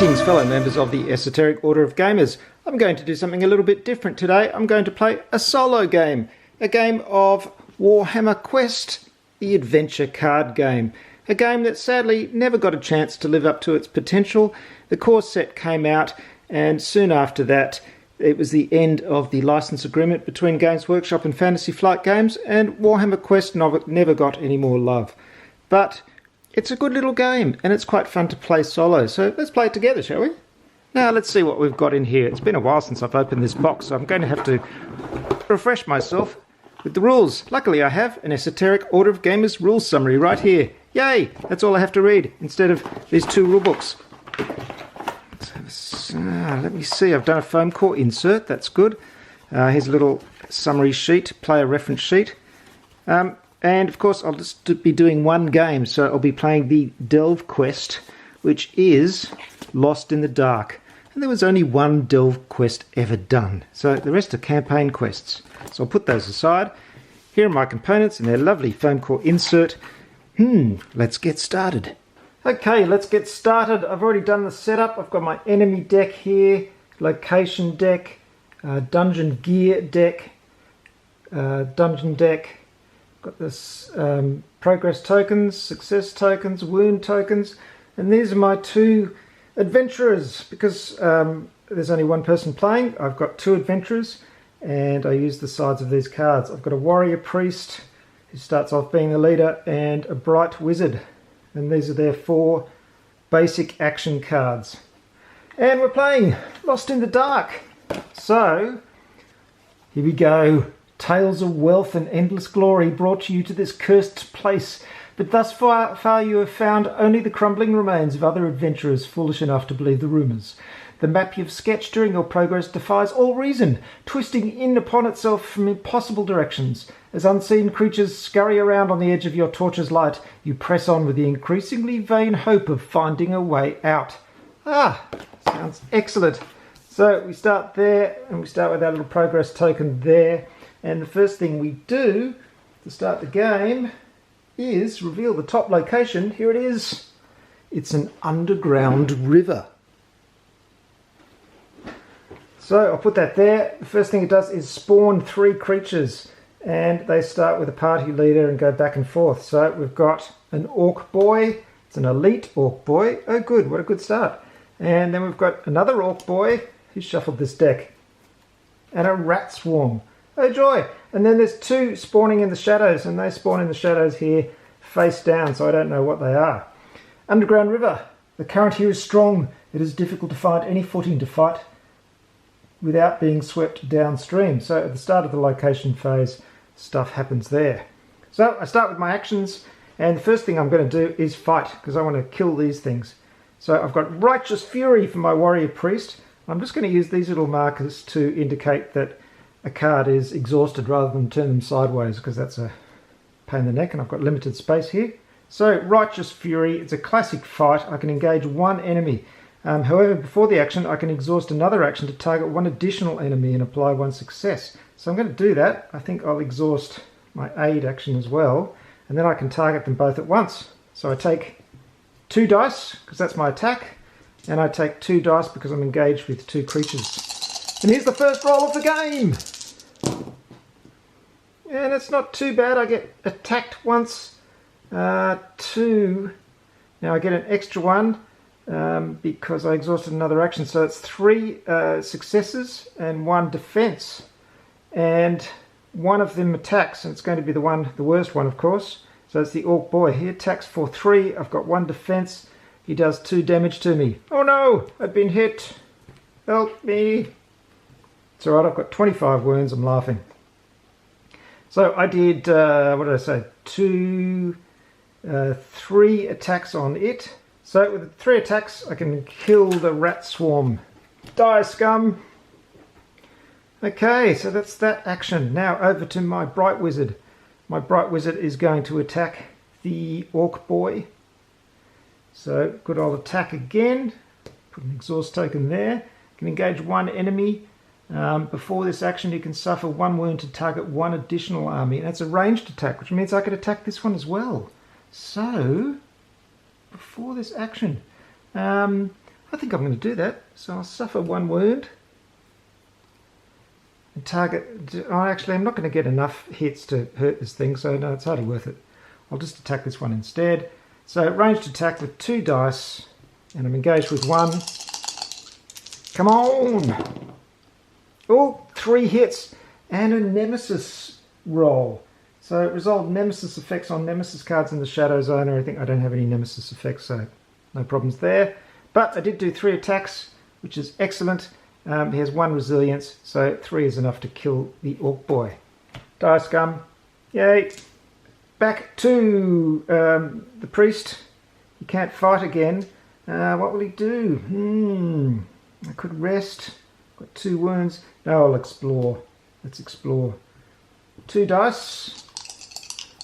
Greetings fellow members of the Esoteric Order of Gamers. I'm going to do something a little bit different today. I'm going to play a solo game. A game of Warhammer Quest, the adventure card game. A game that sadly never got a chance to live up to its potential. The core set came out and soon after that it was the end of the license agreement between Games Workshop and Fantasy Flight Games, and Warhammer Quest never got any more love. But it's a good little game, and it's quite fun to play solo, so let's play it together, shall we? Now let's see what we've got in here. It's been a while since I've opened this box, so I'm going to have to refresh myself with the rules. Luckily I have an Esoteric Order of Gamers rules summary right here. Yay! That's all I have to read, instead of these two rule books. Let me see, I've done a foam core insert, that's good. Here's a little summary sheet, player reference sheet. And of course I'll just be doing one game, so I'll be playing the Delve quest, which is Lost in the Dark. And there was only one Delve quest ever done, so the rest are campaign quests. So I'll put those aside. Here are my components in their lovely foam core insert. Let's get started. Okay, let's get started. I've already done the setup. I've got my enemy deck here, location deck, dungeon gear deck, dungeon deck. Got this progress tokens, success tokens, wound tokens, and these are my two adventurers. Because there's only one person playing, I've got two adventurers, and I use the sides of these cards. I've got a warrior priest who starts off being the leader, and a bright wizard, and these are their four basic action cards. And we're playing Lost in the Dark. So here we go. Tales of wealth and endless glory brought you to this cursed place, but thus far you have found only the crumbling remains of other adventurers foolish enough to believe the rumours. The map you've sketched during your progress defies all reason, twisting in upon itself from impossible directions. As unseen creatures scurry around on the edge of your torch's light, you press on with the increasingly vain hope of finding a way out. Sounds excellent. So we start there, and we start with our little progress token there. And the first thing we do to start the game is reveal the top location. Here it is. It's an underground river. So I'll put that there. The first thing it does is spawn three creatures, and they start with a party leader and go back and forth. So we've got an orc boy. It's an elite orc boy. Oh good, what a good start. And then we've got another orc boy who shuffled this deck. And a rat swarm. Oh joy! And then there's two spawning in the shadows, and they spawn in the shadows here face down, so I don't know what they are. Underground river. The current here is strong. It is difficult to find any footing to fight without being swept downstream. So at the start of the location phase, stuff happens there. So I start with my actions, and the first thing I'm going to do is fight, because I want to kill these things. So I've got Righteous Fury for my warrior priest. I'm just going to use these little markers to indicate that a card is exhausted rather than turn them sideways, because that's a pain in the neck, and I've got limited space here. So Righteous Fury, it's a classic fight. I can engage one enemy. However, before the action I can exhaust another action to target one additional enemy and apply one success. So I'm going to do that. I think I'll exhaust my aid action as well, and then I can target them both at once. So I take 2 dice because that's my attack, and I take 2 dice because I'm engaged with 2 creatures. And here's the first roll of the game! And it's not too bad. I get attacked once, 2. Now I get an extra one because I exhausted another action. So it's 3 successes and 1 defense. And one of them attacks, and it's going to be the worst one, of course. So it's the orc boy. He attacks for 3. I've got 1 defense. He does 2 damage to me. Oh no! I've been hit! Help me! It's alright, I've got 25 wounds. I'm laughing. So I did, what did I say? 3 attacks on it. So with 3 attacks, I can kill the rat swarm. Die, scum! Okay, so that's that action. Now over to my bright wizard. My bright wizard is going to attack the orc boy. So good old attack again. Put an exhaust token there. Can engage 1 enemy. Before this action you can suffer 1 wound to target 1 additional army. And that's a ranged attack, which means I could attack this one as well. So before this action, I I think I'm going to do that. So I'll suffer 1 wound. And target... Oh, actually, I'm not going to get enough hits to hurt this thing, so no, it's hardly worth it. I'll just attack this one instead. So ranged attack with 2 dice, and I'm engaged with 1. Come on! Oh, 3 hits and a nemesis roll. So resolve nemesis effects on nemesis cards in the shadow zone. I think I don't have any nemesis effects, so no problems there. But I did do 3 attacks, which is excellent. He has 1 resilience, so 3 is enough to kill the orc boy. Die scum. Yay! Back to the priest. He can't fight again. What will he do? I could rest. Got 2 wounds. No, I'll explore. Let's explore. 2 dice.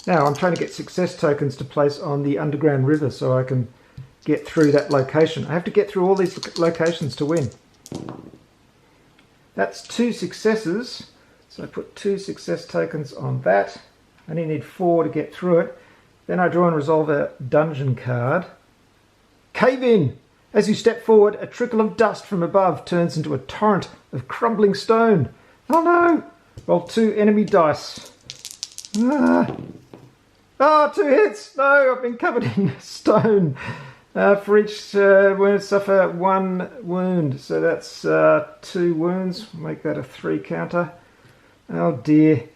Now I'm trying to get success tokens to place on the underground river so I can get through that location. I have to get through all these locations to win. That's 2 successes. So I put 2 success tokens on that. I only need 4 to get through it. Then I draw and resolve a dungeon card. Cave in! As you step forward, a trickle of dust from above turns into a torrent of crumbling stone. Oh no! Roll 2 enemy dice. Oh, 2 hits! No, I've been covered in stone. For each wound, suffer 1 wound. So that's 2 wounds. Make that a 3 counter. Oh dear.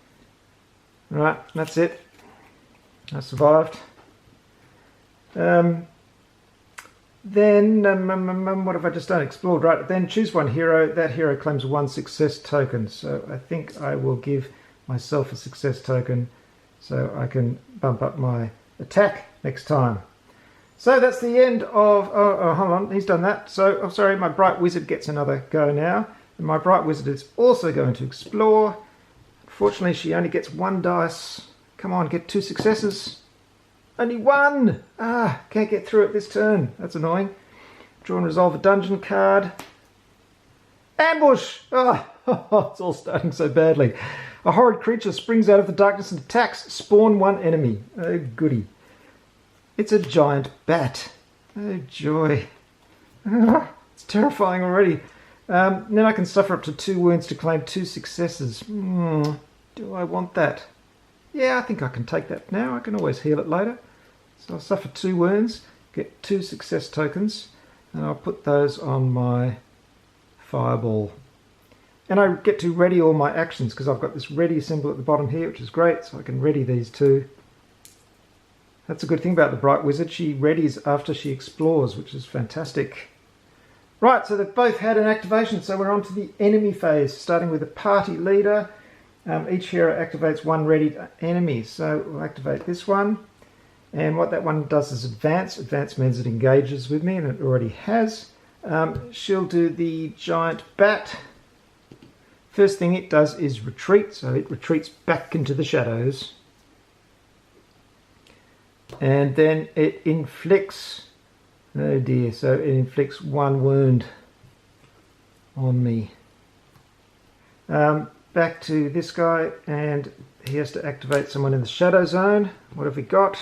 Right, that's it. I survived. Then, what have I just done? Explored, right. Then choose 1 hero. That hero claims 1 success token. So I think I will give myself a success token so I can bump up my attack next time. So that's the end of... Oh, hold on, he's done that. So, oh, sorry, my Bright Wizard gets another go now. And my Bright Wizard is also going to explore. Unfortunately, she only gets 1 dice. Come on, get 2 successes. Only 1! Ah, can't get through it this turn. That's annoying. Draw and resolve a dungeon card. Ambush! Oh, it's all starting so badly. A horrid creature springs out of the darkness and attacks. Spawn 1 enemy. Oh, goody. It's a giant bat. Oh, joy. Ah, it's terrifying already. Then I can suffer up to 2 wounds to claim 2 successes. Do I want that? Yeah, I think I can take that now. I can always heal it later. So I'll suffer 2 wounds, get 2 success tokens, and I'll put those on my fireball. And I get to ready all my actions because I've got this ready symbol at the bottom here, which is great, so I can ready these 2. That's a good thing about the Bright Wizard. She readies after she explores, which is fantastic. Right, so they've both had an activation, so we're on to the enemy phase, starting with the party leader. Each hero activates 1 readied enemy, so we'll activate this one. And what that one does is advance. Advance means it engages with me, and it already has. She'll do the giant bat. First thing it does is retreat, so it retreats back into the shadows. And then it inflicts, oh dear, so it inflicts 1 wound on me. Back to this guy, and he has to activate someone in the shadow zone. What have we got?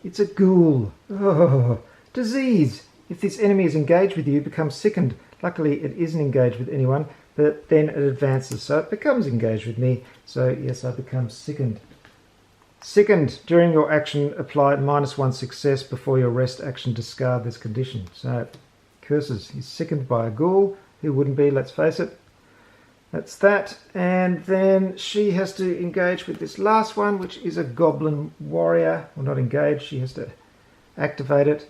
It's a ghoul. Oh, disease. If this enemy is engaged with you, it becomes sickened. Luckily, it isn't engaged with anyone, but then it advances, so it becomes engaged with me. So yes, I become sickened. Sickened. During your action, apply -1 success before your rest action. Discard this condition. So, curses. He's sickened by a ghoul. Who wouldn't be? Let's face it. That's that. And then she has to engage with this last one, which is a Goblin Warrior. Well, not engage. She has to activate it.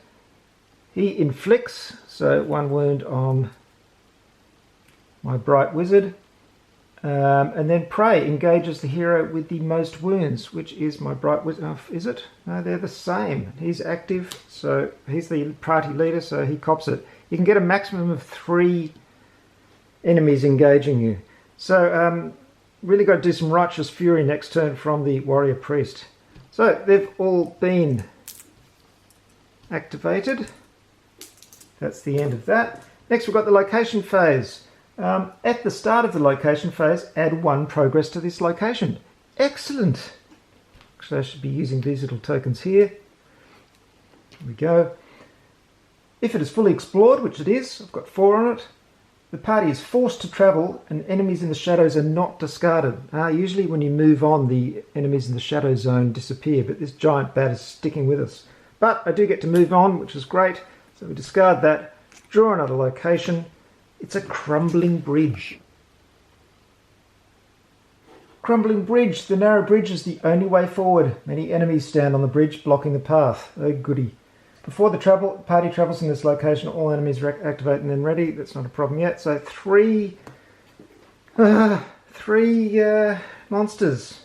He inflicts, so 1 wound on my Bright Wizard. And then Prey engages the hero with the most wounds, which is my Bright Wizard. Oh, is it? No, they're the same. He's active, so he's the party leader, so he cops it. You can get a maximum of 3 enemies engaging you. So really got to do some Righteous Fury next turn from the Warrior Priest. So they've all been activated. That's the end of that. Next we've got the location phase. At the start of the location phase, add 1 progress to this location. Excellent! Actually, I should be using these little tokens here. Here we go. If it is fully explored, which it is, I've got 4 on it, the party is forced to travel and enemies in the shadows are not discarded. Usually when you move on, the enemies in the shadow zone disappear, but this giant bat is sticking with us. But I do get to move on, which is great. So we discard that, draw another location. It's a crumbling bridge. Crumbling bridge. The narrow bridge is the only way forward. Many enemies stand on the bridge, blocking the path. Oh goody. Before the party travels in this location, all enemies activate and then ready. That's not a problem yet. So three monsters.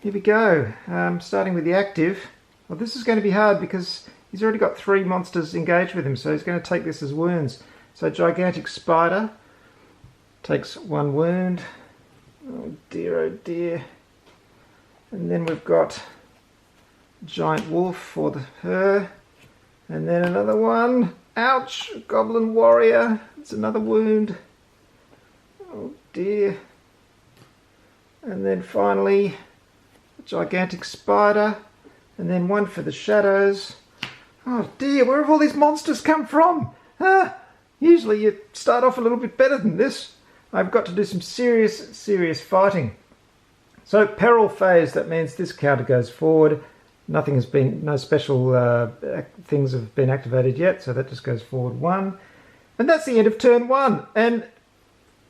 Here we go. Starting with the active. Well, this is going to be hard because he's already got 3 monsters engaged with him, so he's going to take this as wounds. So gigantic spider takes 1 wound. Oh dear. And then we've got giant wolf for her. And then another one. Ouch! Goblin Warrior. It's another wound. Oh dear. And then finally, a gigantic spider. And then one for the shadows. Oh dear, where have all these monsters come from? Usually you start off a little bit better than this. I've got to do some serious fighting. So Peril Phase, that means this counter goes forward. No special things have been activated yet, so that just goes forward 1. And that's the end of turn 1. And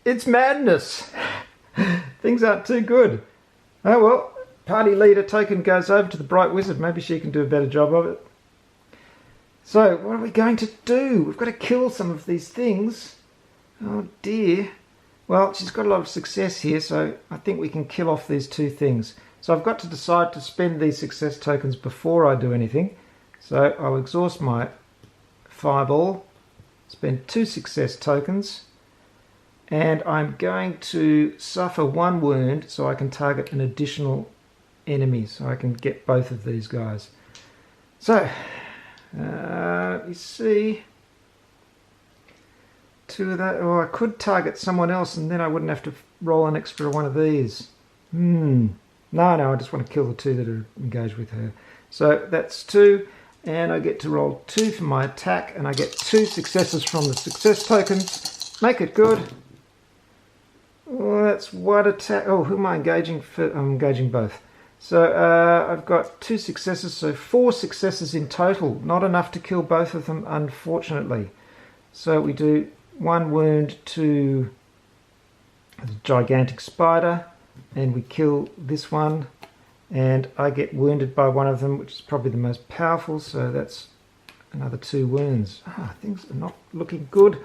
it's madness. Things aren't too good. Oh well, party leader token goes over to the Bright Wizard. Maybe she can do a better job of it. So, what are we going to do? We've got to kill some of these things. Oh dear. Well, she's got a lot of success here, so I think we can kill off these 2 things. So I've got to decide to spend these success tokens before I do anything. So I'll exhaust my fireball, spend 2 success tokens, and I'm going to suffer 1 wound so I can target an additional enemy, so I can get both of these guys. So, you see, 2 of that, or I could target someone else and then I wouldn't have to roll an extra 1 of these. No, I just want to kill the 2 that are engaged with her. So that's 2, and I get to roll 2 for my attack, and I get 2 successes from the success tokens. Make it good. Oh, that's 1 attack. Oh, who am I engaging for? I'm engaging both. So I've got 2 successes, so 4 successes in total. Not enough to kill both of them, unfortunately. So we do 1 wound to the gigantic spider, and we kill this one, and I get wounded by one of them, which is probably the most powerful, so that's another 2 wounds. Things are not looking good.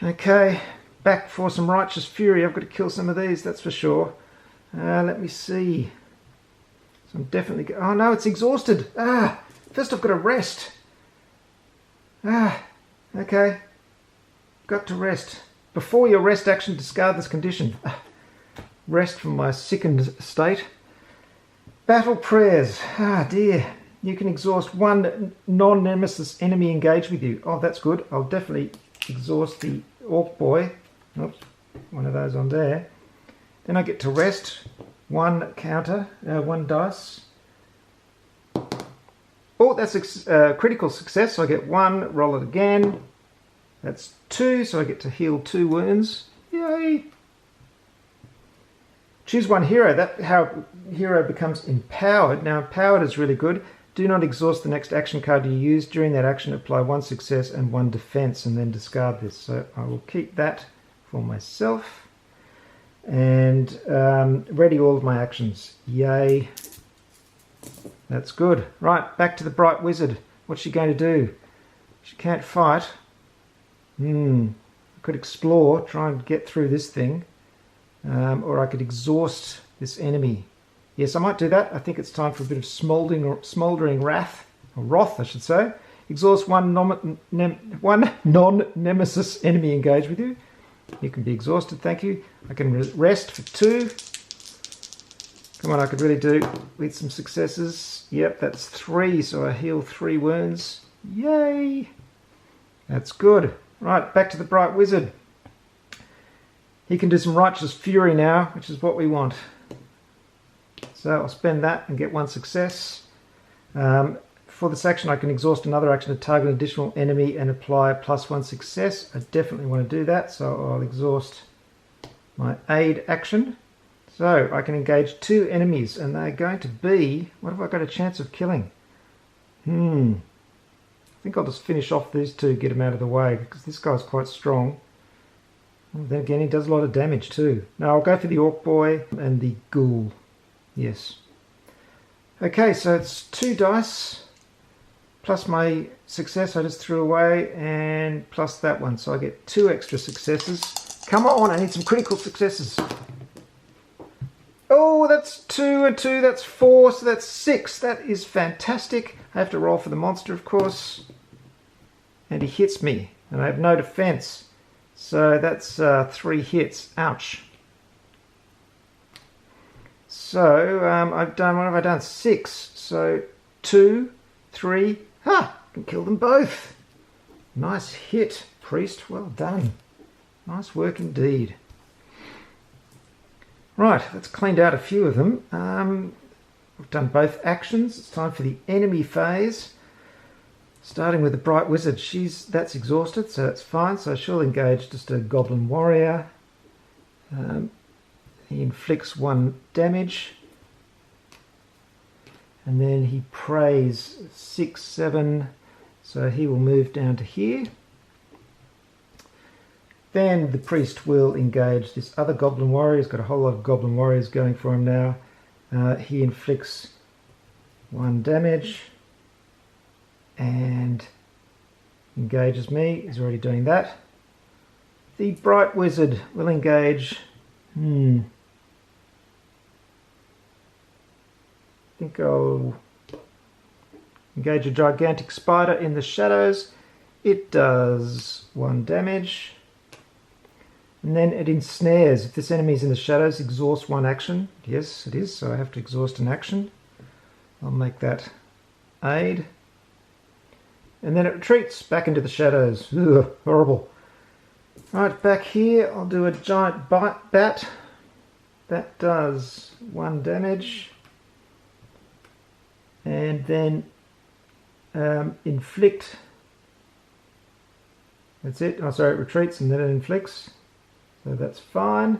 Okay, back for some righteous fury. I've got to kill some of these, that's for sure. Let me see. So I'm definitely... Oh no, it's exhausted. First I've got to rest. Okay. Got to rest. Before your rest action, discard this condition. Rest from my sickened state. Battle prayers. Dear. You can exhaust 1 non-nemesis enemy engaged with you. Oh, that's good. I'll definitely exhaust the orc boy. Oops, 1 of those on there. Then I get to rest. 1 counter, 1 dice. Oh, that's a critical success. So I get 1, roll it again. That's 2, so I get to heal 2 wounds. Yay! Choose 1 hero. That's how hero becomes empowered. Now, empowered is really good. Do not exhaust the next action card you use. During that action, apply 1 success and 1 defense, and then discard this. So I will keep that for myself. And ready all of my actions. Yay. That's good. Right, back to the Bright Wizard. What's she going to do? She can't fight. I could explore, try and get through this thing. Or I could exhaust this enemy. Yes, I might do that. I think it's time for a bit of smouldering wrath, or wrath, I should say. Exhaust 1 non-nemesis enemy engaged with you. You can be exhausted, thank you. I can rest for 2. Come on, I could really do with some successes. Yep, that's 3, so I heal 3 wounds. Yay! That's good. Right, back to the Bright Wizard. He can do some righteous fury now, which is what we want. So I'll spend that and get 1 success. For for this action I can exhaust another action to target an additional enemy and apply a +1 success. I definitely want to do that, so I'll exhaust my aid action. So I can engage 2 enemies, and they're going to be... what have I got a chance of killing? I think I'll just finish off these 2, get them out of the way, because this guy's quite strong. And then again, he does a lot of damage too. Now I'll go for the Orc Boy and the Ghoul. Yes. Okay, so it's 2 dice, plus my success I just threw away, and plus that one. So I get 2 extra successes. Come on, I need some critical successes. Oh, that's 2 and 2, that's 4, so that's 6. That is fantastic. I have to roll for the monster, of course. And he hits me, and I have no defense. So that's 3 hits. Ouch. So I've done, what have I done? 6. So 2, 3. Ha! I can kill them both. Nice hit, priest. Well done. Nice work indeed. Right, that's cleaned out a few of them. We've done both actions. It's time for the enemy phase. Starting with the Bright Wizard. That's exhausted, so that's fine. So she'll engage just a Goblin Warrior. He inflicts 1 damage. And then he prays 6, 7. So he will move down to here. Then the priest will engage this other Goblin Warrior. He's got a whole lot of Goblin Warriors going for him now. He inflicts 1 damage and engages me. He's already doing that. The Bright Wizard will engage. I think I'll engage a gigantic spider in the shadows. It does 1 damage. And then it ensnares. If this enemy is in the shadows, exhaust 1 action. Yes, it is, so I have to exhaust an action. I'll make that aid. And then it retreats back into the shadows. Ugh, horrible. Right, back here I'll do a giant bat. That does 1 damage. And then inflict. That's it. Oh, sorry, it retreats and then it inflicts. So that's fine.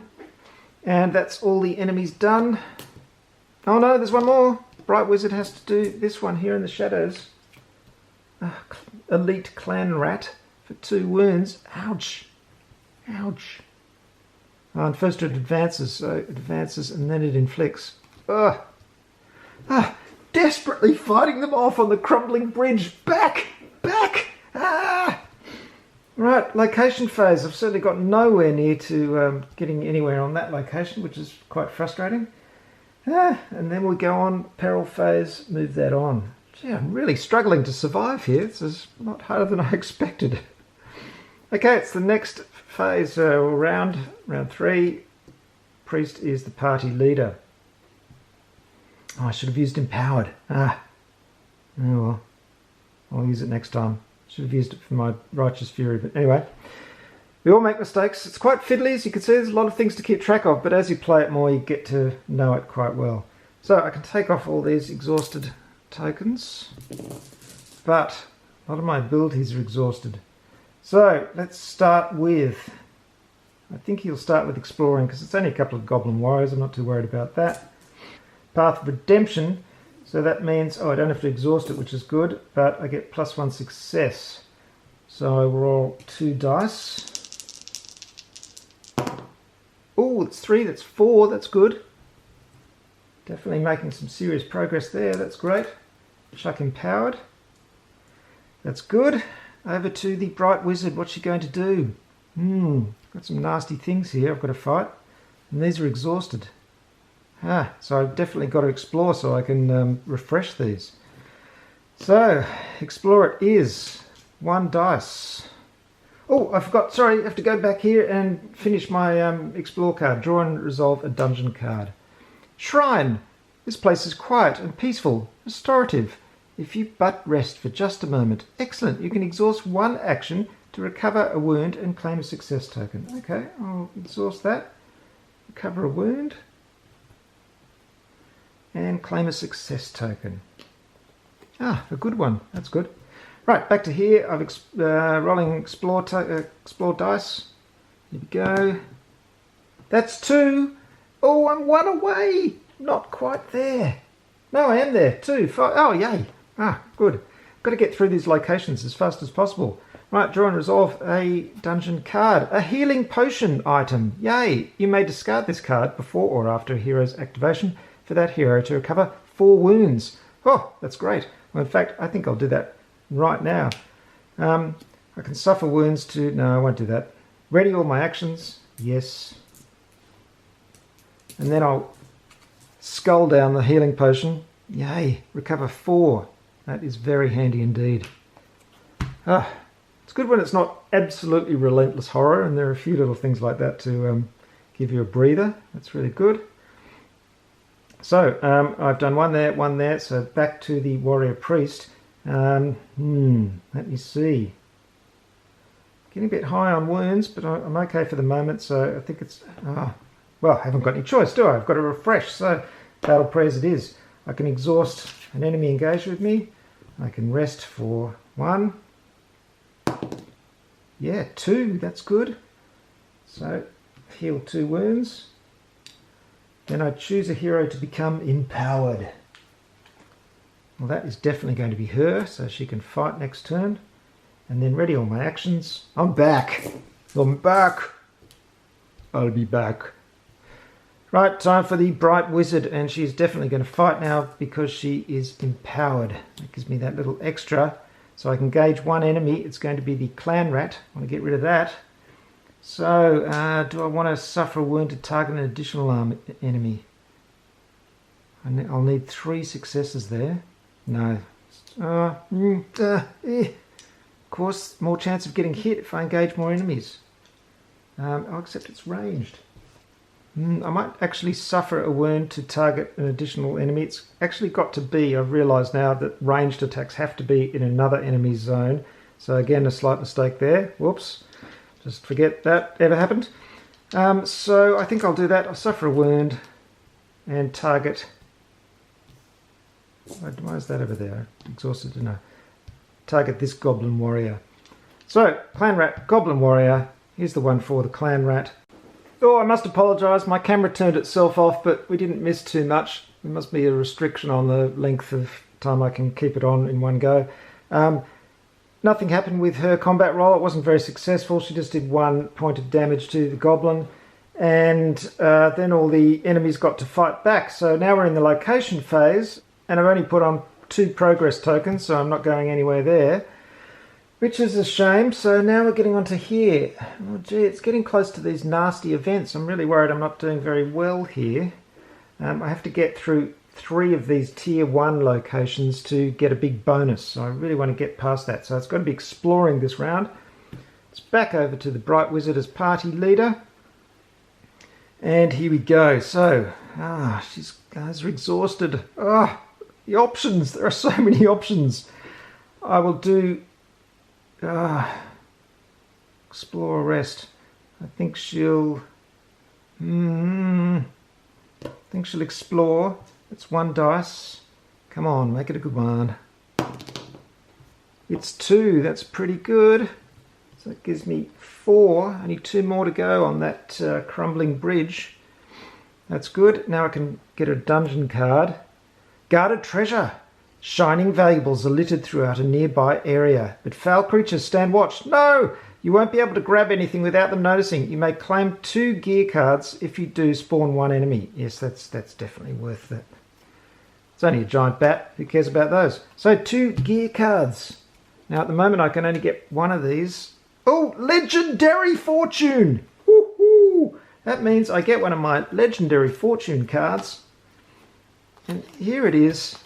And that's all the enemies done. Oh no, there's one more. Bright Wizard has to do this one here in the shadows. Elite Clan Rat for 2 wounds. Ouch. Ouch. Oh, and first it advances, so it advances and then it inflicts. Ugh. Desperately fighting them off on the crumbling bridge. Back! Back! Ah! Right, location phase. I've certainly got nowhere near to getting anywhere on that location, which is quite frustrating. And then we go on, Peril Phase, move that on. Gee, I'm really struggling to survive here. This is a lot harder than I expected. Okay, it's the next phase, round 3. Priest is the party leader. Oh, I should have used Empowered. Oh well, I'll use it next time. Should have used it for my Righteous Fury, but anyway. We all make mistakes. It's quite fiddly, as you can see. There's a lot of things to keep track of, but as you play it more, you get to know it quite well. So I can take off all these exhausted tokens, but a lot of my abilities are exhausted. So let's start with... I think he'll start with exploring, because it's only a couple of Goblin Warriors. I'm not too worried about that. Path of Redemption. So that means, I don't have to exhaust it, which is good, but I get +1 success. So I roll 2 dice. Oh, it's 3, that's 4, that's good. Definitely making some serious progress there, that's great. Chuck Empowered. That's good. Over to the Bright Wizard, what's she going to do? Got some nasty things here I've got to fight. And these are exhausted. So I've definitely got to explore so I can refresh these. So, explore it is 1 dice. Oh, I forgot, sorry, I have to go back here and finish my explore card. Draw and resolve a dungeon card. Shrine. This place is quiet and peaceful, restorative. If you but rest for just a moment. Excellent, you can exhaust 1 action to recover a wound and claim a success token. Okay, I'll exhaust that. Recover a wound. And claim a success token. Ah, a good one. That's good. Right, back to here. I've rolling explore dice. Here we go. That's 2. Oh, I'm 1 away. Not quite there. No, I am there. 2, 5. Oh, yay. Ah, good. Got to get through these locations as fast as possible. Right, draw and resolve a dungeon card. A healing potion item. Yay. You may discard this card before or after a hero's activation for that hero to recover 4 wounds. Oh, that's great. Well, in fact, I think I'll do that right now. I can suffer wounds to... No, I won't do that. Ready all my actions. Yes. And then I'll skull down the healing potion. Yay. Recover 4. That is very handy indeed. Ah, it's good when it's not absolutely relentless horror, and there are a few little things like that to give you a breather. That's really good. So, I've done one there, so back to the warrior priest. Let me see. Getting a bit high on wounds, but I'm okay for the moment, so I think it's... well, I haven't got any choice, do I? I've got to refresh, so battle prayers it is. I can exhaust an enemy engaged with me. I can rest for 1. Yeah, 2, that's good. So, heal 2 wounds. Then I choose a hero to become empowered. Well, that is definitely going to be her, so she can fight next turn. And then ready all my actions. I'm back. I'm back. I'll be back. Right, time for the Bright Wizard, and she's definitely going to fight now because she is empowered. That gives me that little extra, so I can gauge 1 enemy. It's going to be the Clan Rat. I want to get rid of that. So, do I want to suffer a wound to target an additional enemy? I'll need 3 successes there. No. Of course, more chance of getting hit if I engage more enemies. Oh, except it's ranged. I might actually suffer a wound to target an additional enemy. It's actually got to be, I've realised now, that ranged attacks have to be in another enemy's zone. So again, a slight mistake there. Whoops. Just forget that ever happened. So I think I'll do that. I'll suffer a wound and target... Why is that over there? Exhausted to know. Target this Goblin Warrior. So, Clan Rat, Goblin Warrior. Here's the one for the Clan Rat. Oh, I must apologise. My camera turned itself off, but we didn't miss too much. There must be a restriction on the length of time I can keep it on in one go. Nothing happened with her combat roll. It wasn't very successful. She just did 1 point of damage to the Goblin. And then all the enemies got to fight back. So now we're in the location phase. And I've only put on 2 progress tokens, so I'm not going anywhere there. Which is a shame. So now we're getting onto here. Oh gee, it's getting close to these nasty events. I'm really worried I'm not doing very well here. I have to get through 3 of these tier 1 locations to get a big bonus. So I really want to get past that. So it's going to be exploring this round. It's back over to the Bright Wizard as party leader. And here we go. So, she's guys are exhausted. The options. There are so many options. I will do... explore, rest. I think she'll... I think she'll explore. It's 1 dice. Come on, make it a good one. It's 2. That's pretty good. So it gives me 4. I need 2 more to go on that crumbling bridge. That's good. Now I can get a dungeon card. Guarded treasure. Shining valuables are littered throughout a nearby area, but foul creatures stand watch. No! You won't be able to grab anything without them noticing. You may claim 2 gear cards if you do spawn 1 enemy. Yes, that's definitely worth it. It's only a giant bat. Who cares about those? So 2 gear cards. Now at the moment I can only get 1 of these. Oh, legendary fortune! Woohoo! That means I get one of my legendary fortune cards. And here it is.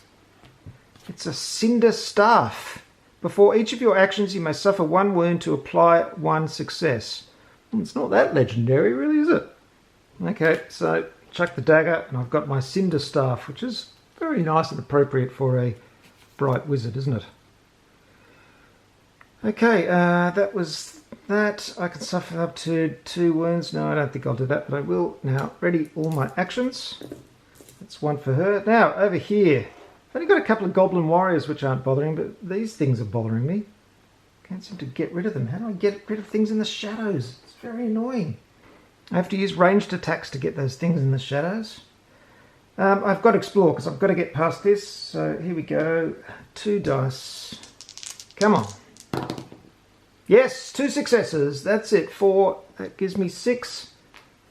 It's a cinder staff. Before each of your actions, you may suffer 1 wound to apply 1 success. Well, it's not that legendary, really, is it? Okay, so chuck the dagger, and I've got my cinder staff, which is very nice and appropriate for a Bright Wizard, isn't it? Okay, that was that. I can suffer up to 2 wounds. No, I don't think I'll do that, but I will. Now, ready all my actions. That's 1 for her. Now, over here. only got a couple of Goblin Warriors which aren't bothering, but these things are bothering me. Can't seem to get rid of them. How do I get rid of things in the shadows? It's very annoying. I have to use ranged attacks to get those things in the shadows. I've got to explore because I've got to get past this. So here we go. 2 dice. Come on. Yes, 2 successes. That's it. 4. That gives me 6.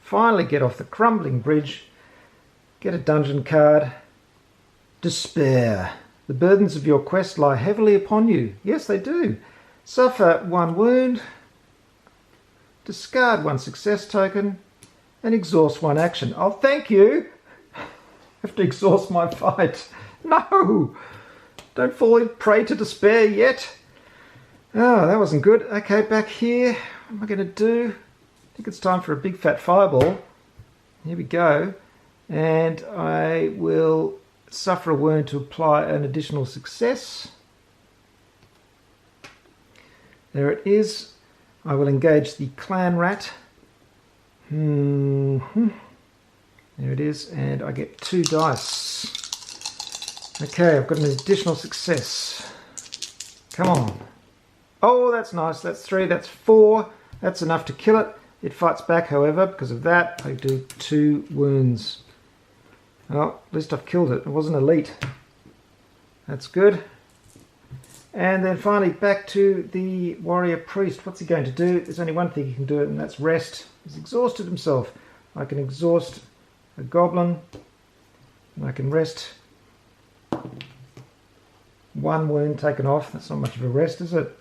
Finally get off the crumbling bridge. Get a dungeon card. Despair. The burdens of your quest lie heavily upon you. Yes, they do. Suffer 1 wound. Discard 1 success token. And exhaust 1 action. Oh, thank you. I have to exhaust my fight. No. Don't fall prey to despair yet. Oh, that wasn't good. Okay, back here. What am I going to do? I think it's time for a big fat fireball. Here we go. And I will suffer a wound to apply an additional success. There it is. I will engage the clan rat. There it is. And I get 2 dice. Okay, I've got an additional success. Come on. Oh, that's nice. That's 3. That's 4. That's enough to kill it. It fights back, however. Because of that, I do 2 wounds. Oh, at least I've killed it. It wasn't elite. That's good. And then finally back to the warrior priest. What's he going to do? There's only one thing he can do, and that's rest. He's exhausted himself. I can exhaust a goblin. And I can rest. 1 wound taken off. That's not much of a rest, is it?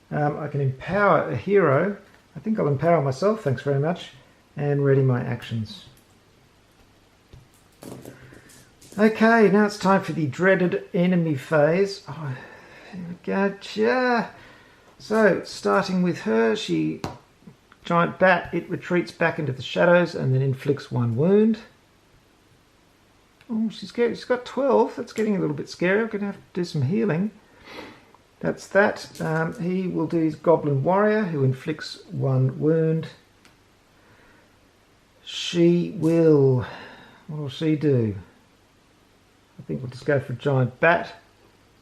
I can empower a hero. I think I'll empower myself, thanks very much. And ready my actions. Okay, now it's time for the dreaded enemy phase. Oh, here we go. Yeah. So, starting with her, giant bat, it retreats back into the shadows and then inflicts 1 wound. Oh, she's got 12. That's getting a little bit scary. I'm going to have to do some healing. That's that. He will do his Goblin Warrior, who inflicts 1 wound. She will... What will she do? I think we'll just go for a giant bat.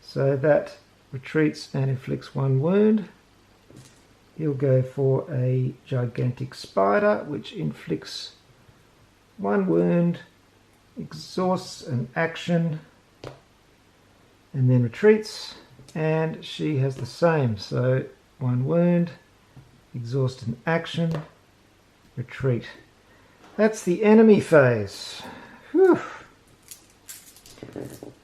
So that retreats and inflicts 1 wound. He'll go for a gigantic spider, which inflicts 1 wound, exhausts an action, and then retreats. And she has the same. So 1 wound, exhaust an action, retreat. That's the enemy phase. Whew.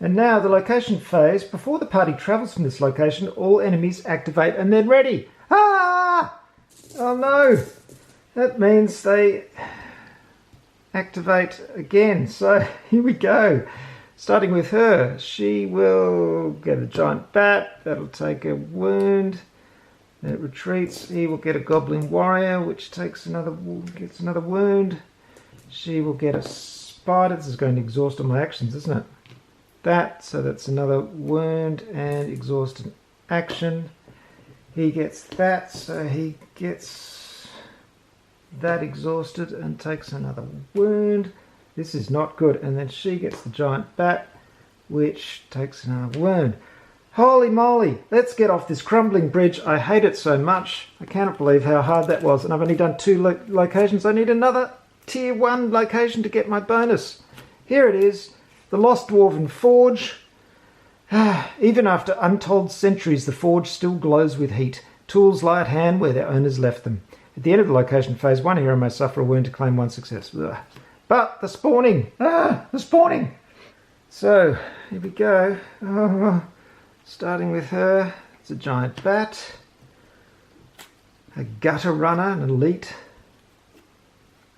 And now the location phase. Before the party travels from this location, all enemies activate and then ready. Ah! Oh no! That means they activate again. So here we go. Starting with her. She will get a giant bat. That'll take a wound. Then it retreats. He will get a Goblin Warrior, which gets another wound. She will get a spider. This is going to exhaust all my actions, isn't it? So that's another wound and exhaust an action. He gets that, so he gets that exhausted and takes another wound. This is not good. And then she gets the giant bat, which takes another wound. Holy moly, let's get off this crumbling bridge. I hate it so much. I cannot believe how hard that was. And I've only done 2 locations. I need another tier 1 location to get my bonus. Here it is, the Lost Dwarven Forge. Even after untold centuries, the forge still glows with heat. Tools lie at hand where their owners left them. At the end of the location phase, 1 hero may suffer a wound to claim 1 success. Ugh. But the spawning! The spawning! So, here we go. Starting with her, it's a giant bat, a gutter runner, an elite,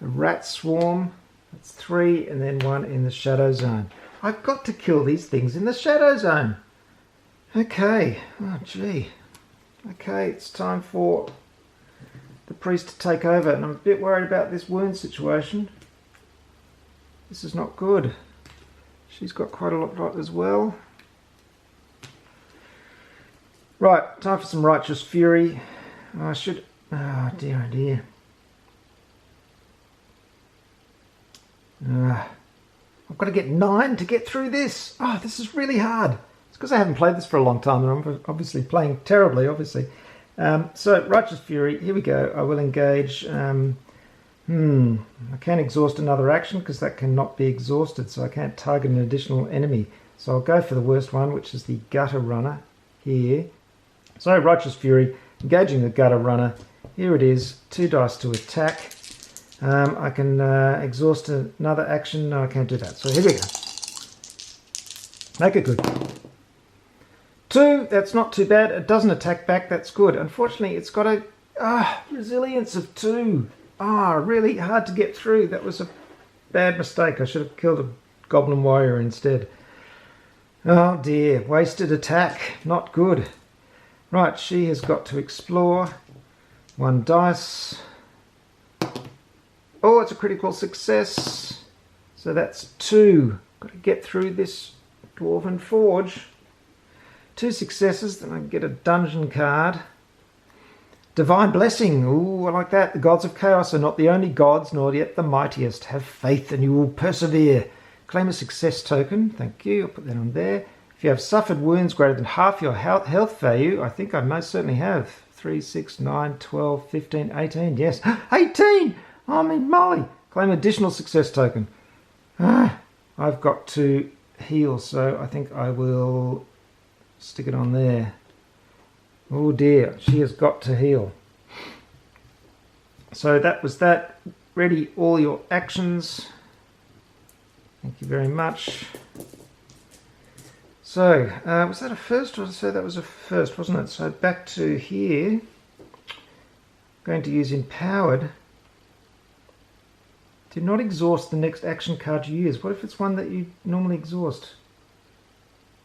a rat swarm, that's 3, and then 1 in the shadow zone. I've got to kill these things in the shadow zone. Okay, oh gee. Okay, it's time for the priest to take over, and I'm a bit worried about this wound situation. This is not good. She's got quite a lot as well. Right, time for some righteous fury. I should... Oh dear, oh dear. I've got to get 9 to get through this. Oh, this is really hard. It's because I haven't played this for a long time and I'm obviously playing terribly, obviously. So, Righteous Fury, here we go. I will engage. I can't exhaust another action because that cannot be exhausted, so I can't target an additional enemy. So I'll go for the worst one, which is the Gutter Runner here. So, Righteous Fury, engaging the Gutter Runner. Here it is, 2 dice to attack. I can exhaust another action. No, I can't do that. So here we go. Make it good. 2, that's not too bad. It doesn't attack back, that's good. Unfortunately, it's got a resilience of 2. Really hard to get through. That was a bad mistake. I should have killed a Goblin Warrior instead. Oh dear, wasted attack. Not good. Right, she has got to explore. 1 dice. Oh, it's a critical success. So that's 2. Got to get through this Dwarven Forge. 2 successes, then I can get a dungeon card. Divine Blessing. Ooh, I like that. The gods of chaos are not the only gods, nor yet the mightiest. Have faith and you will persevere. Claim a success token. Thank you. I'll put that on there. If you have suffered wounds greater than half your health value, I think I most certainly have. 3, 6, 9, 12, 15, 18. Yes. 18! I'm in Molly. Claim additional success token. I've got to heal, so I think I will stick it on there. Oh dear, she has got to heal. So that was that. Ready all your actions. Thank you very much. So, was that a first? Or so that was a first, wasn't it? So back to here. Going to use Empowered. Do not exhaust the next action card you use. What if it's one that you normally exhaust?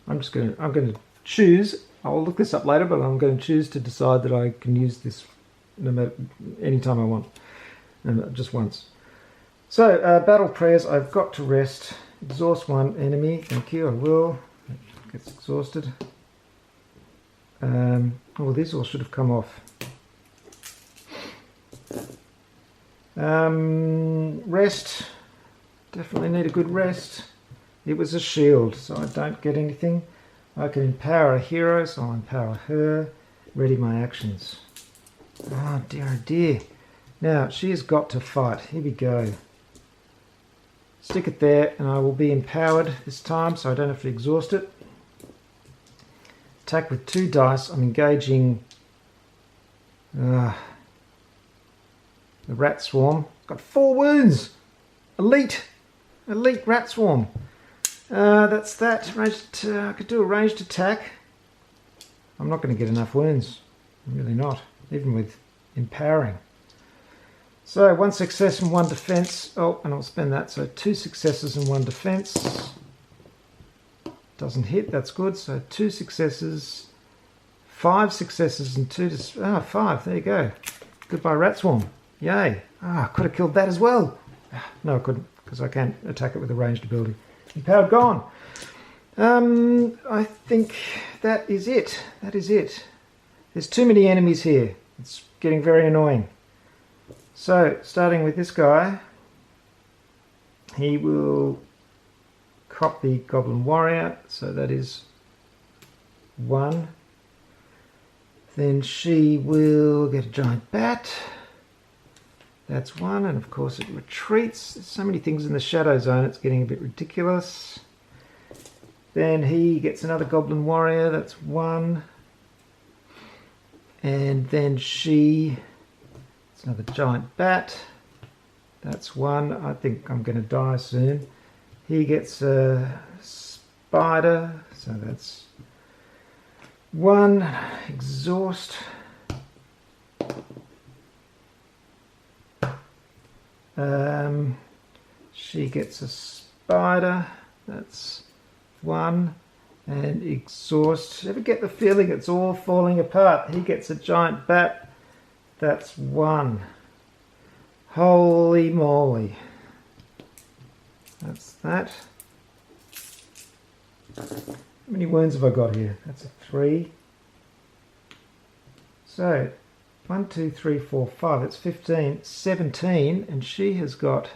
I'm going to choose. I'll look this up later, but I'm going to choose to decide that I can use this no matter any time I want, and just once. So battle prayers. I've got to rest. Exhaust 1 enemy. Thank you. I will. It gets exhausted. Oh, these all should have come off. Rest. Definitely need a good rest. It was a shield, so I don't get anything. I can empower a hero, so I'll empower her. Ready my actions. Oh dear. Now, she has got to fight. Here we go. Stick it there, and I will be empowered this time, so I don't have to exhaust it. Attack with 2 dice. I'm engaging the Rat Swarm. Got 4 wounds. Elite Rat Swarm. That's that. I could do a ranged attack. I'm not going to get enough wounds. I'm really not, even with empowering. So 1 success and 1 defense. Oh, and I'll spend that. So 2 successes and 1 defense. Doesn't hit. That's good. So 2 successes, 5 successes and 2. 5. There you go. Goodbye, Rat Swarm. Yay. I could have killed that as well. No, I couldn't, because I can't attack it with a ranged ability. Empowered gone. I think that is it. That is it. There's too many enemies here. It's getting very annoying. So, starting with this guy, he will cop the Goblin Warrior. So that is 1. Then she will get a giant bat. That's 1, and of course it retreats. There's so many things in the shadow zone, it's getting a bit ridiculous. Then he gets another Goblin Warrior, that's 1. And then she, it's another giant bat, that's 1. I think I'm going to die soon. He gets a spider, so that's 1. Exhaust. She gets a spider, that's 1, and exhaust. Ever get the feeling it's all falling apart? He gets a giant bat, that's 1. Holy moly. That's that. How many wounds have I got here? That's a 3. So 1, 2, 3, 4, 5. That's 15, 17, and she has got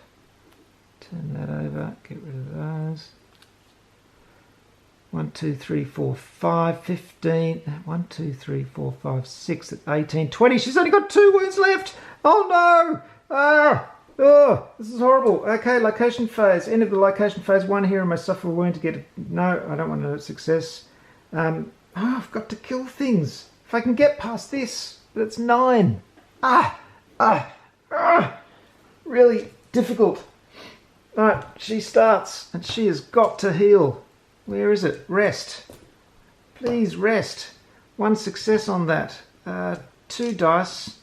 Turn that over, get rid of those. 1, 2, 3, 4, 5, 15. 1, 2, 3, 4, 5, 6, 18, 20. She's only got 2 wounds left. Oh no! Oh, this is horrible. Okay, location phase. End of the location phase. 1 hero may suffer a wound to get it. No, I don't want a success. I've got to kill things. If I can get past this, but it's 9. Really difficult. Alright, she starts, and she has got to heal. Where is it? Rest. Please rest. 1 success on that. 2 dice.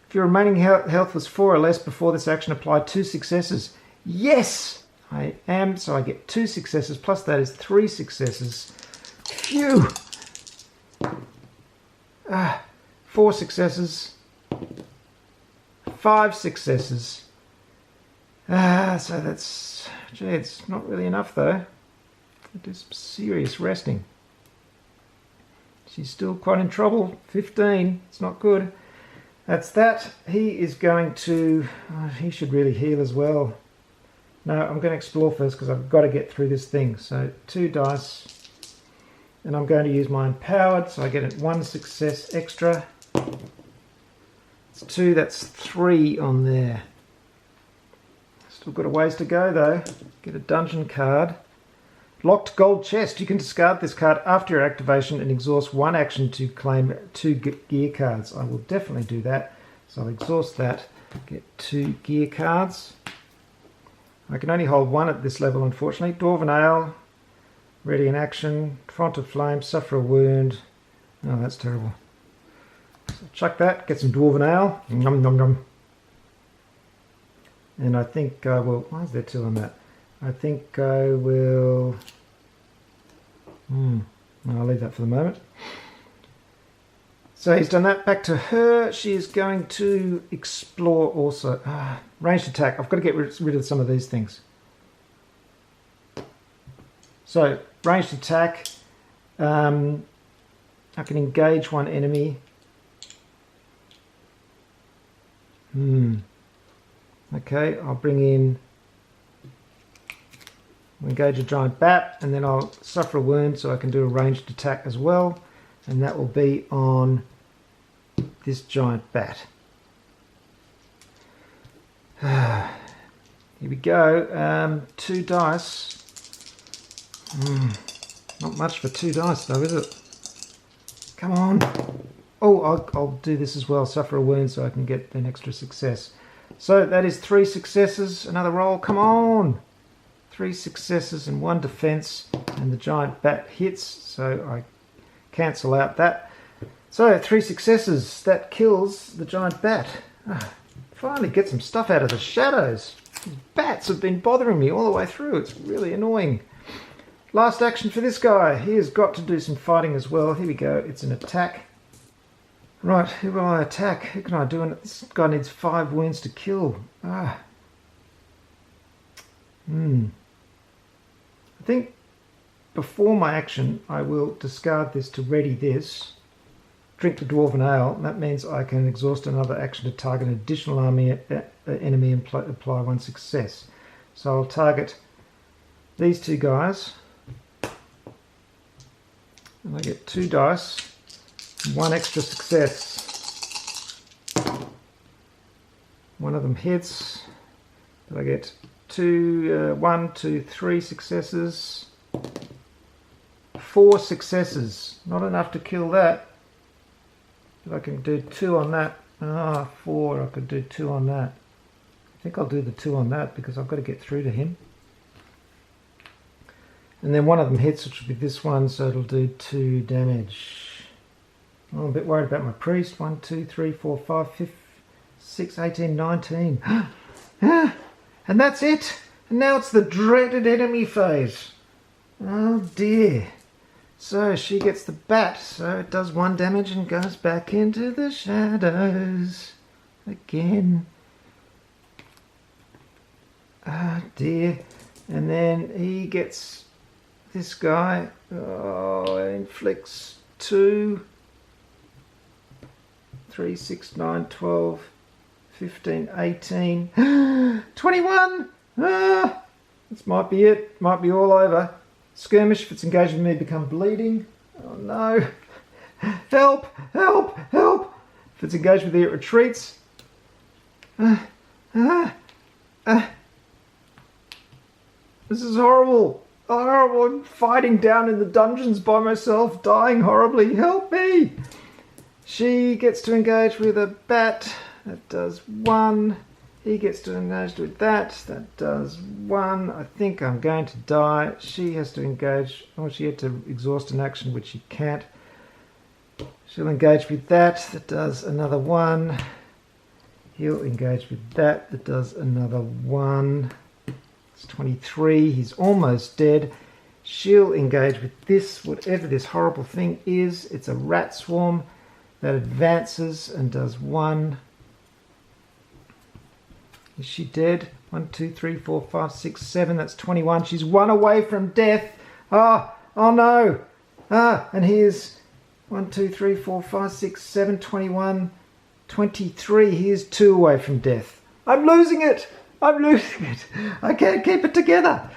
If your remaining health was 4 or less before this action, apply 2 successes. Yes! I am, so I get 2 successes, plus that is 3 successes. Phew! 4 successes. 5 successes. So that's... Gee, it's not really enough though. I do some serious resting. She's still quite in trouble. 15. It's not good. That's that. He is going to... he should really heal as well. No, I'm going to explore first because I've got to get through this thing. So 2 dice. And I'm going to use my empowered, so I get 1 success extra. It's 2, that's 3 on there. Still got a ways to go though. Get a dungeon card. Locked gold chest. You can discard this card after your activation and exhaust 1 action to claim 2 gear cards. I will definitely do that. So I'll exhaust that. Get 2 gear cards. I can only hold 1 at this level, unfortunately. Dwarven Ale. Ready in action. Font of Flame. Suffer a wound. Oh, that's terrible. So chuck that. Get some Dwarven Ale. Nom nom nom. And I think I will... Why is there 2 on that? I think I will... No, I'll leave that for the moment. So he's done that. Back to her. She is going to explore also. Ranged attack. I've got to get rid of some of these things. So, ranged attack. I can engage 1 enemy. Okay, I'll bring in... engage a giant bat, and then I'll suffer a wound so I can do a ranged attack as well, and that will be on this giant bat. Here we go. 2 dice. Not much for 2 dice though, is it? Come on. Oh, I'll do this as well. Suffer a wound so I can get an extra success. So that is 3 successes. Another roll. Come on. 3 successes and 1 defense, and the giant bat hits, so I cancel out that. So 3 successes. That kills the giant bat. Finally get some stuff out of the shadows. These bats have been bothering me all the way through. It's really annoying. Last action for this guy. He has got to do some fighting as well. Here we go. It's an attack. Right, who will I attack? Who can I do? This guy needs 5 wounds to kill. I think before my action I will discard this to ready this. Drink the Dwarven Ale. That means I can exhaust another action to target an additional enemy and apply 1 success. So I'll target these 2 guys. And I get 2 dice, 1 extra success. 1 of them hits, but I get 1, 2, 3 successes, 4 successes. Not enough to kill that, but I can do 2 on that. 4, I could do 2 on that. I think I'll do the 2 on that because I've got to get through to him. And then 1 of them hits, which will be this one, so it'll do 2 damage. I'm a bit worried about my priest. 1, 2, 3, 4, 5, 6, 18, 19. And that's it. And now it's the dreaded enemy phase. Oh dear. So she gets the bat, so it does 1 damage and goes back into the shadows again. Oh dear. And then he gets... this guy inflicts 2, 3, 6, 9, 12, 15, 18, 21! This might be it. Might be all over. Skirmish, if it's engaged with me, become bleeding. Oh no. Help! Help! Help! If it's engaged with me, it retreats. This is horrible. Horrible. I'm fighting down in the dungeons by myself, dying horribly. Help me! She gets to engage with a bat. That does 1. He gets to engage with that. That does 1. I think I'm going to die. She has to engage. Oh, she had to exhaust an action, which she can't. She'll engage with that. That does another 1. He'll engage with that. That does another 1. It's 23. He's almost dead. She'll engage with this, whatever this horrible thing is. It's a rat swarm that advances and does 1. Is she dead? 1, 2, 3, 4, 5, 6, 7. That's 21. She's 1 away from death. Oh no. And here's 1, 2, 3, 4, 5, 6, 7, 21, 23. Here's 2 away from death. I'm losing it. I'm losing it. I can't keep it together.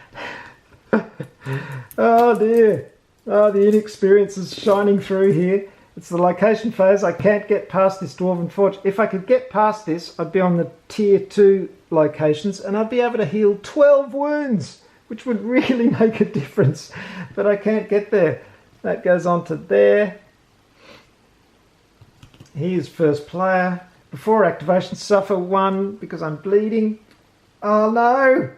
Oh dear. Oh, the inexperience is shining through here. It's the location phase. I can't get past this Dwarven Forge. If I could get past this, I'd be on the tier 2 locations and I'd be able to heal 12 wounds, which would really make a difference. But I can't get there. That goes on to there. Here's first player. Before activation, suffer 1 because I'm bleeding. Oh no!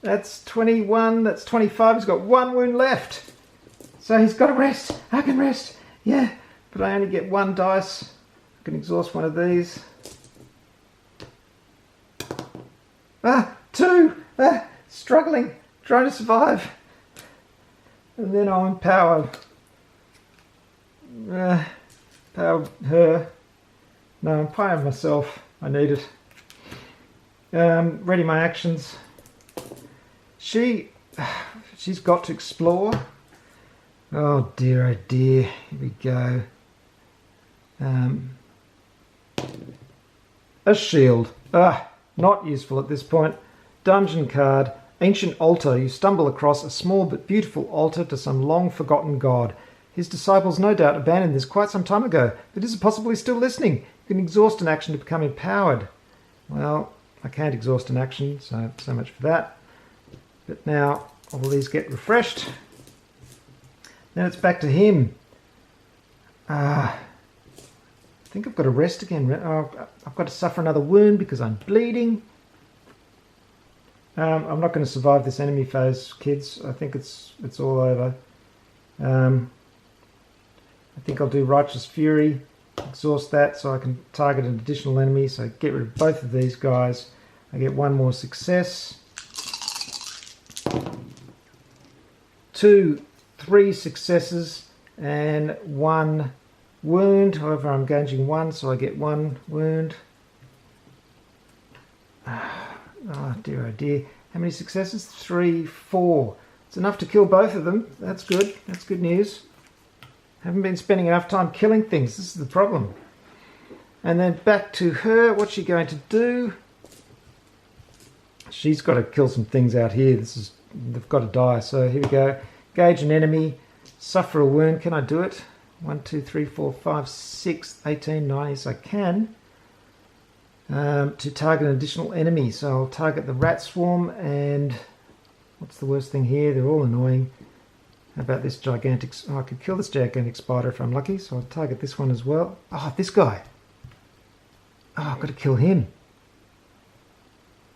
That's 21. That's 25. He's got 1 wound left. So he's got to rest. I can rest. Yeah. But I only get 1 dice. I can exhaust one of these. 2! Struggling. Trying to survive. And then I'll empower. Power her. No, I'm empowering myself. I need it. Ready my actions. She's got to explore. Oh dear, here we go. A shield. Not useful at this point. Dungeon card. Ancient altar. You stumble across a small but beautiful altar to some long forgotten god. His disciples no doubt abandoned this quite some time ago, but is it possible he's still listening? You can exhaust an action to become empowered. Well, I can't exhaust an action, so much for that. But now all these get refreshed. Then it's back to him. I think I've got to rest again. I've got to suffer another wound because I'm bleeding. I'm not going to survive this enemy phase, kids. I think it's all over. I think I'll do Righteous Fury, exhaust that so I can target an additional enemy. So get rid of both of these guys. I get 1 more success. 2, 3 successes and 1 wound. However, I'm gauging 1, so I get 1 wound. Oh dear. How many successes? 3, 4. It's enough to kill both of them. That's good. That's good news. Haven't been spending enough time killing things. This is the problem. And then back to her. What's she going to do? She's got to kill some things out here. They've got to die. So here we go. Gauge an enemy. Suffer a wound. Can I do it? 1, 2, 3, 4, 5, 6, 18, 9. Yes, I can. To target an additional enemy. So I'll target the rat swarm and what's the worst thing here? They're all annoying. How about this gigantic... I could kill this gigantic spider if I'm lucky, so I'll target this one as well. This guy. I've got to kill him.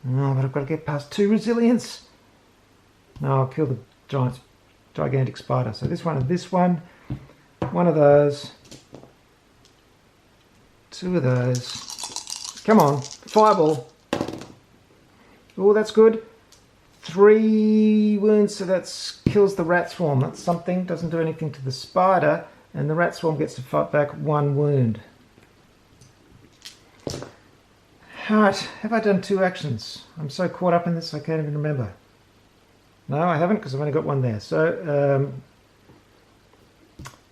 But I've got to get past 2 resilience. No, I'll kill the gigantic spider. So this one and this one. 1 of those. 2 of those. Come on, fireball. Oh, that's good. 3 wounds, so that kills the rat swarm. That's something. Doesn't do anything to the spider, and the rat swarm gets to fight back 1 wound. Alright, have I done 2 actions? I'm so caught up in this I can't even remember. No, I haven't because I've only got 1 there. So,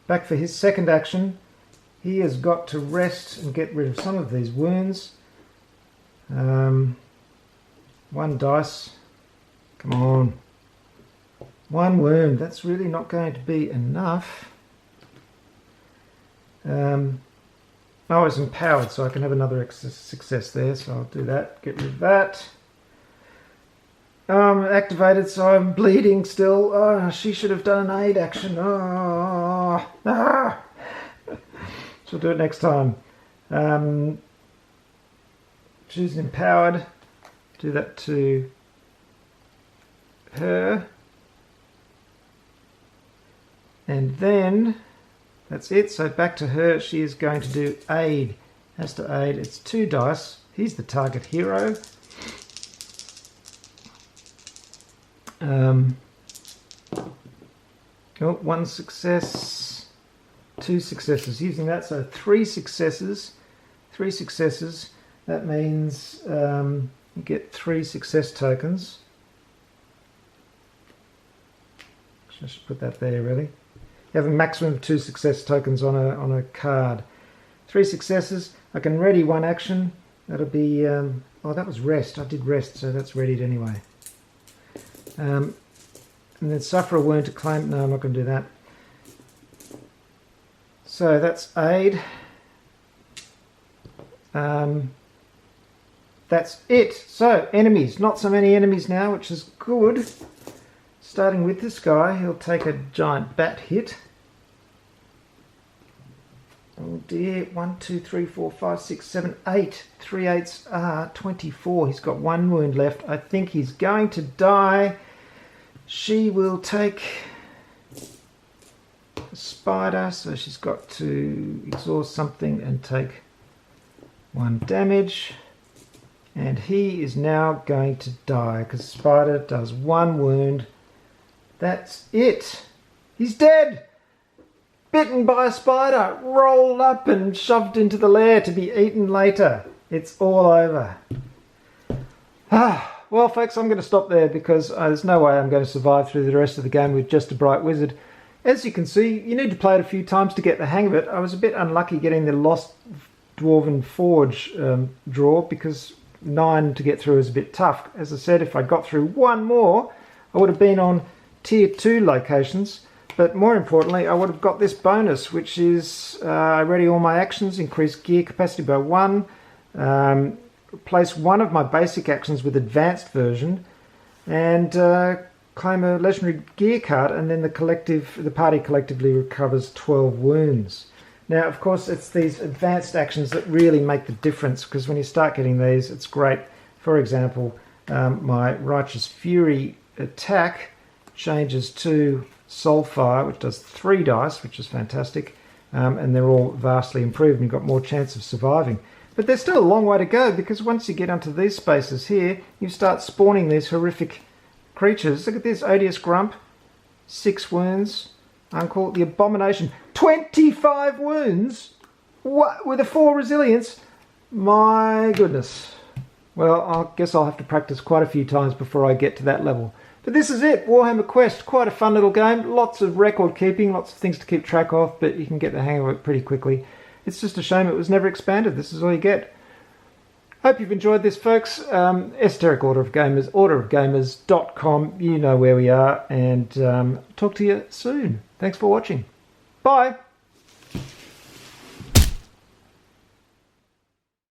back for his second action. He has got to rest and get rid of some of these wounds. 1 dice. Come on. 1 wound. That's really not going to be enough. I was empowered, so I can have another success there, so I'll do that. Get rid of that. Activated, so I'm bleeding still. Oh, she should have done an aid action. Oh, ah. She'll do it next time. Choose empowered. Do that to her. And then that's it. So back to her. She is going to do aid. Has to aid. It's 2 dice. He's the target hero. Oh, 1 success, 2 successes. Using that, so 3 successes. 3 successes. That means you get 3 success tokens. I should put that there, really. You have a maximum of 2 success tokens on a card. 3 successes. I can ready 1 action. That'll be oh, that was rest. I did rest, so that's readied anyway. And then suffer a wound to claim. No, I'm not going to do that. So that's aid. That's it. So enemies. Not so many enemies now, which is good. Starting with this guy, he'll take a giant bat hit. Oh dear. 1, 2, 3, 4, 5, 6, 7, 8. 3 8s are 24. He's got 1 wound left. I think he's going to die. She will take a spider, so she's got to exhaust something and take 1 damage. And he is now going to die because spider does 1 wound. That's it. He's dead. Bitten by a spider, rolled up and shoved into the lair to be eaten later. It's all over. Well, folks, I'm going to stop there because there's no way I'm going to survive through the rest of the game with just a bright wizard. As you can see, you need to play it a few times to get the hang of it. I was a bit unlucky getting the Lost Dwarven Forge draw because 9 to get through is a bit tough. As I said, if I got through 1 more, I would have been on tier 2 locations. But more importantly, I would have got this bonus, which is I ready all my actions, increase gear capacity by 1, replace 1 of my basic actions with advanced version, and claim a legendary gear card, and then the party collectively recovers 12 wounds. Now, of course, it's these advanced actions that really make the difference, because when you start getting these, it's great. For example, my Righteous Fury attack changes to Soulfire, which does 3 dice, which is fantastic, and they're all vastly improved and you've got more chance of surviving. But there's still a long way to go, because once you get onto these spaces here, you start spawning these horrific creatures. Look at this, Odious Grump, 6 wounds. Uncle, the Abomination, 25 wounds? What, with a 4 resilience? My goodness. Well, I guess I'll have to practice quite a few times before I get to that level. But this is it, Warhammer Quest. Quite a fun little game. Lots of record keeping, lots of things to keep track of, but you can get the hang of it pretty quickly. It's just a shame it was never expanded. This is all you get. Hope you've enjoyed this, folks. Esoteric Order of Gamers, orderofgamers.com. You know where we are, and talk to you soon. Thanks for watching. Bye.